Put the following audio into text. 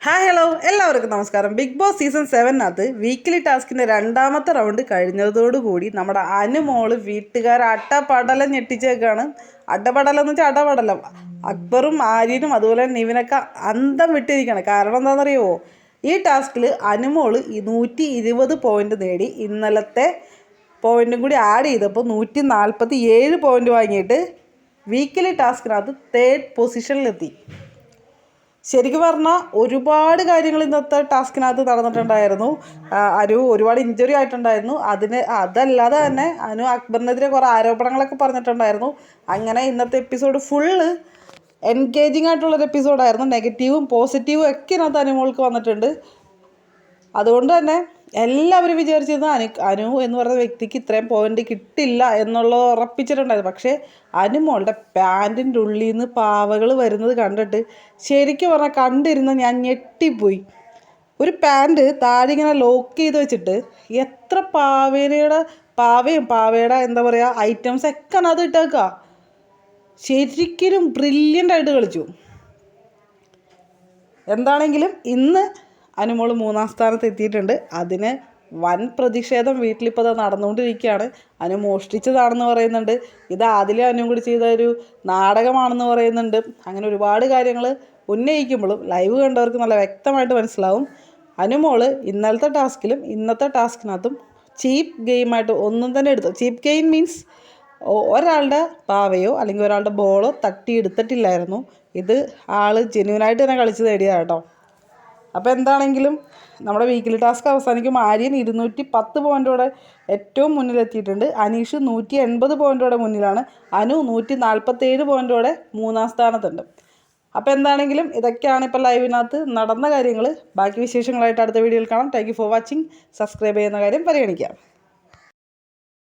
Hi hello എല്ലാവർക്കും നമസ്കാരം. Big boss season 7 weekly ടാസ്കിൻ്റെ രണ്ടാമത്തെ റൗണ്ട് കഴിഞ്ഞതോടുകൂടി നമ്മുടെ അനുമോള് വീട്ടുകാർ അട്ടപടലം ഞെട്ടിച്ചേക്കാണ്. അട്ടപടലം എന്ന് വെച്ചാൽ അടപടലം. അക്ബറും ആര്യനും അതുപോലെ നിവിനൊക്കെ അന്തം വിട്ടിരിക്കുകയാണ്. കാരണം എന്താണെന്നറിയുമോ, ഈ ടാസ്കിൽ അനുമോള് 120 പോയിൻ്റ് നേടി. ഇന്നലത്തെ പോയിൻറ്റും കൂടി ആഡ് ചെയ്തപ്പോൾ 147 പോയിൻ്റ് വാങ്ങിയിട്ട് വീക്കിലി ടാസ്കിനകത്ത് 3rd പൊസിഷനിലെത്തി. ശരിക്കും പറഞ്ഞാൽ ഒരുപാട് കാര്യങ്ങൾ ഇന്നത്തെ ടാസ്കിനകത്ത് നടന്നിട്ടുണ്ടായിരുന്നു. അനു ഒരുപാട് ഇഞ്ചുറി ആയിട്ടുണ്ടായിരുന്നു. അതല്ലാതെ തന്നെ അനു അക്ബറിനെതിരെ കുറേ ആരോപണങ്ങളൊക്കെ പറഞ്ഞിട്ടുണ്ടായിരുന്നു. അങ്ങനെ ഇന്നത്തെ എപ്പിസോഡ് ഫുള്ള് എൻഗേജിങ് ആയിട്ടുള്ളൊരു എപ്പിസോഡായിരുന്നു. നെഗറ്റീവും പോസിറ്റീവും ഒക്കെ ഇതിനകത്ത് അനുമോൾക്ക് വന്നിട്ടുണ്ട്. അതുകൊണ്ട് തന്നെ എല്ലാവരും വിചാരിച്ചിരുന്നു അനു എന്ന് പറയുന്ന വ്യക്തിക്ക് ഇത്രയും പോയിൻ്റ് കിട്ടില്ല എന്നുള്ളത് ഉറപ്പിച്ചിട്ടുണ്ടായിരുന്നു. പക്ഷേ അനുമോളുടെ പാൻറ്റിൻ്റെ ഉള്ളിൽ നിന്ന് പാവകൾ വരുന്നത് കണ്ടിട്ട് ശരിക്കും പറഞ്ഞാൽ കണ്ടിരുന്ന ഞാൻ ഞെട്ടിപ്പോയി. ഒരു പാൻറ്റ് താഴെ ഇങ്ങനെ ലോക്ക് ചെയ്ത് വെച്ചിട്ട് എത്ര പാവയുടെ എന്താ പറയുക ഐറ്റംസ് ഒക്കെ അത് ഇട്ടേക്കുക. ശരിക്കും ബ്രില്യൻ്റായിട്ട് കളിച്ചു. എന്താണെങ്കിലും ഇന്ന് അനുമോൾ 3-ാം സ്ഥാനത്ത് എത്തിയിട്ടുണ്ട്. അതിന് വൻ പ്രതിഷേധം വീട്ടിലിപ്പോൾ അത് നടന്നുകൊണ്ടിരിക്കുകയാണ്. അനു മോഷ്ടിച്ചതാണെന്ന് പറയുന്നുണ്ട്. ഇത് ആദിലും അനുവും കൂടി ചെയ്ത ഒരു നാടകമാണെന്ന് പറയുന്നുണ്ട്. അങ്ങനെ ഒരുപാട് കാര്യങ്ങൾ ഉന്നയിക്കുമ്പോഴും ലൈവ് കണ്ടവർക്ക് നല്ല വ്യക്തമായിട്ട് മനസ്സിലാവും. അനുമോൾ ഇന്നലത്തെ ടാസ്കിലും ഇന്നത്തെ ടാസ്കിനകത്തും ചീപ്പ് ഗെയിമായിട്ട് ഒന്നും തന്നെ എടുത്തു. ചീപ്പ് ഗെയിം മീൻസ് ഒരാളുടെ പാവയോ അല്ലെങ്കിൽ ഒരാളുടെ ബോളോ തട്ടിയെടുത്തിട്ടില്ലായിരുന്നു. ഇത് ആൾ ജെന്യൂനായിട്ട് തന്നെ കളിച്ച് നേടിയതാണ് കേട്ടോ. അപ്പോൾ എന്താണെങ്കിലും നമ്മുടെ വീക്കിലി ടാസ്ക് അവസാനിക്കുമ്പോൾ ആര്യൻ 210 പോയിൻറ്റോടെ ഏറ്റവും മുന്നിലെത്തിയിട്ടുണ്ട്. അനീഷ് 180 പോയിൻറ്റോടെ മുന്നിലാണ്. അനു 147 പോയിൻറ്റോടെ 3-ാം സ്ഥാനത്തുണ്ട്. അപ്പോൾ എന്താണെങ്കിലും ഇതൊക്കെയാണ് ഇപ്പോൾ ലൈവിനകത്ത് നടന്ന കാര്യങ്ങൾ. ബാക്കി വിശേഷങ്ങളായിട്ട് അടുത്ത വീഡിയോയിൽ കാണാം. Thank you for watching. Subscribe ചെയ്യുന്ന കാര്യം പരിഗണിക്കാം.